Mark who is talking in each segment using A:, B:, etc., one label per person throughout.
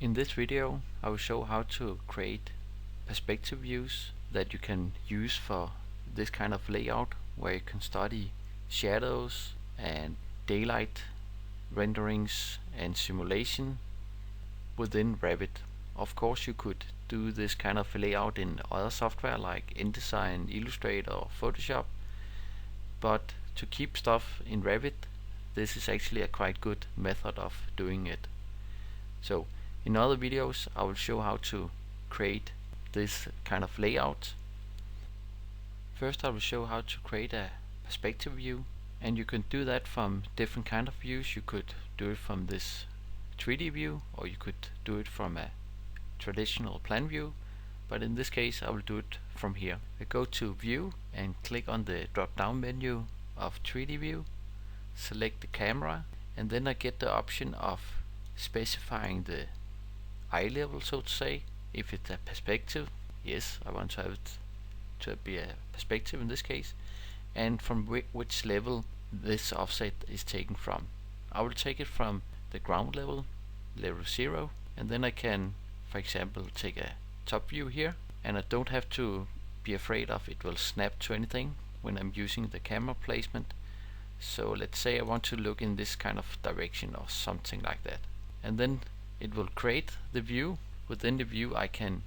A: In this video I will show how to create perspective views that you can use for this kind of layout where you can study shadows and daylight renderings and simulation within Revit. Of course you could do this kind of layout in other software like InDesign, Illustrator or Photoshop, but to keep stuff in Revit, this is actually a quite good method of doing it. So in other videos I will show how to create this kind of layout. First I will show how to create a perspective view, and you can do that from different kind of views. You could do it from this 3D view, or you could do it from a traditional plan view, but in this case I will do it from here. I go to view and click on the drop down menu of 3D view, select the camera, and then I get the option of specifying the eye level, so to say. If it's a perspective, yes, I want to have it to be a perspective in this case, and from which level this offset is taken from. I will take it from the ground level, level 0, and then I can, for example, take a top view here, and I don't have to be afraid of it will snap to anything when I'm using the camera placement. So let's say I want to look in this kind of direction or something like that, and then it will create the view. Within the view I can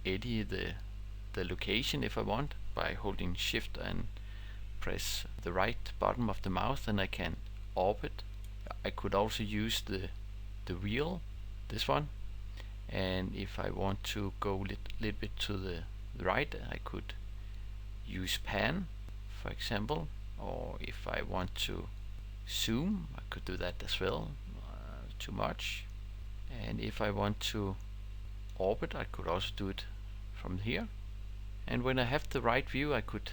A: edit the location if I want by holding shift and press the right bottom of the mouse, and I can orbit. I could also use the wheel, this one, and if I want to go little bit to the right I could use pan, for example, or if I want to zoom I could do that as well, too much. And if I want to orbit I could also do it from here. And when I have the right view I could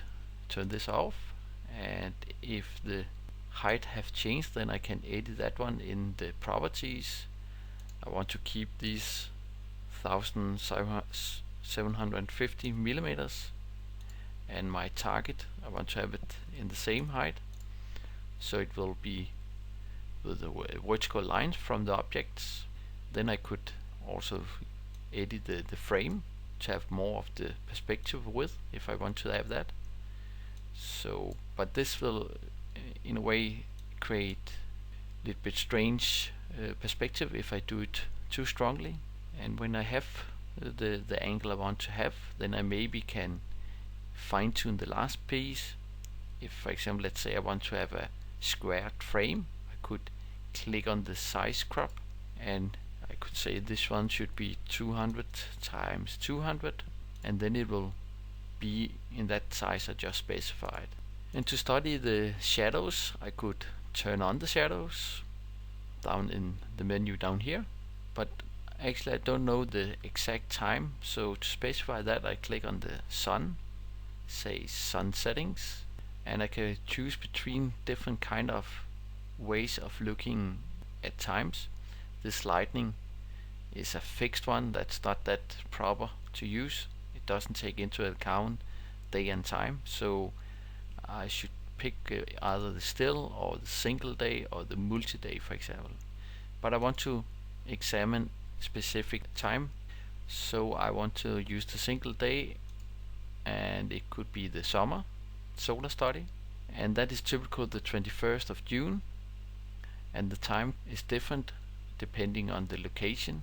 A: turn this off, and if the height have changed then I can edit that one in the properties. I want to keep these 1750 millimeters, and my target I want to have it in the same height, so it will be with the vertical lines from the objects. Then I could also edit the frame to have more of the perspective width if I want to have that. So, but this will in a way create a little bit strange perspective if I do it too strongly. And when I have the angle I want to have, then I maybe can fine tune the last piece. If, for example, let's say I want to have a squared frame, I could click on the size crop, and I could say this one should be 200 times 200, and then it will be in that size I just specified. And to study the shadows I could turn on the shadows down in the menu down here, but actually I don't know the exact time, so to specify that I click on the sun, say sun settings, and I can choose between different kind of ways of looking at times. This lightning is a fixed one that's not that proper to use. It doesn't take into account day and time, so I should pick either the still or the single day or the multi-day, for example. But I want to examine specific time, so I want to use the single day, and it could be the summer solar study, and that is typical the 21st of June, and the time is different depending on the location.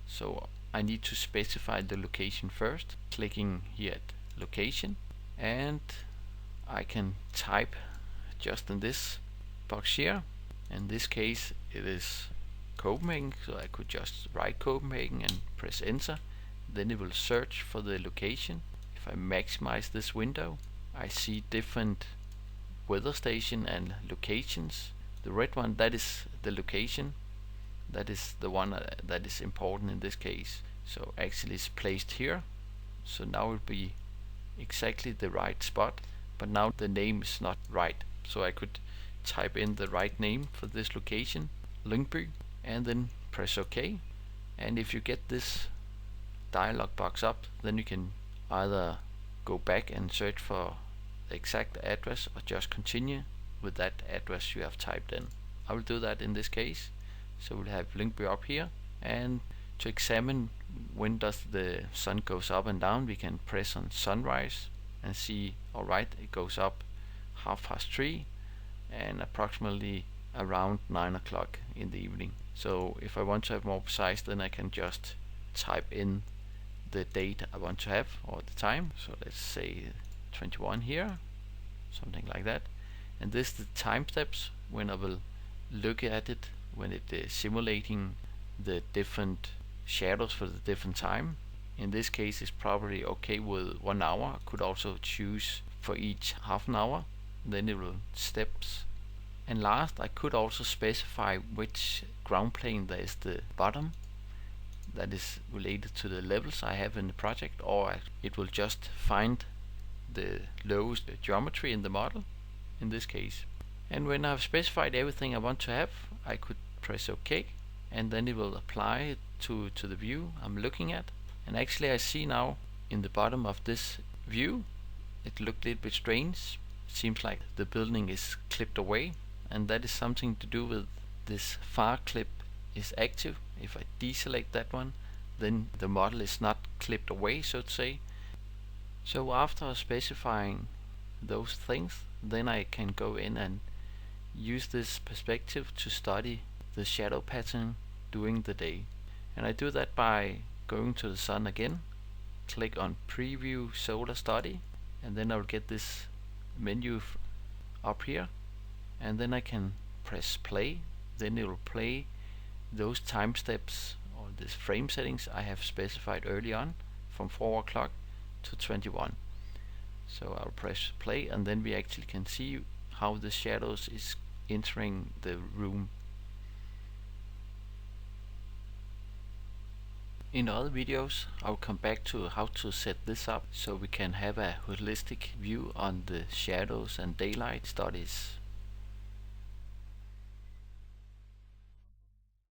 A: So I need to specify the location first, clicking here at location, and I can type just in this box here. In this case it is Copenhagen, so I could just write Copenhagen and press enter. Then it will search for the location. If I maximize this window I see different weather station and locations. The red one, that is the location. That is the one that is important in this case. So actually it's placed here, so now it will be exactly the right spot, but now the name is not right. So I could type in the right name for this location, Lyngby, and then press OK. And if you get this dialog box up, then you can either go back and search for the exact address or just continue with that address you have typed in. I will do that in this case. So we'll have Lyngby up here, and To examine when does the sun goes up and down, we can press on sunrise and see, alright, it goes up 3:30 and approximately around 9 o'clock in the evening. So if I want to have more precise, then I can just type in the date I want to have, or the time. So let's say 21 here, something like that. And this is the time steps when I will look at it when it is simulating the different shadows for the different time. In this case, it's probably okay with 1 hour. I could also choose for each half an hour, then it will steps. And last, I could also specify which ground plane that is the bottom, that is related to the levels I have in the project, or it will just find the lowest geometry in the model in this case. And when I've specified everything I want to have, I could press OK, and then it will apply it to the view I'm looking at. And actually I see now in the bottom of this view, it looked a little bit strange. It seems like the building is clipped away, and that is something to do with this far clip is active. If I deselect that one, then the model is not clipped away, so to say. So after specifying those things, then I can go in and use this perspective to study the shadow pattern during the day. And I do that by going to the sun again, click on preview solar study, and then I'll get this menu up here, and then I can press play. Then it will play those time steps or this frame settings I have specified early on from 4 o'clock to 21. So I'll press play, and then we actually can see how the shadows is entering the room. In other videos, I'll come back to how to set this up so we can have a holistic view on the shadows and daylight studies.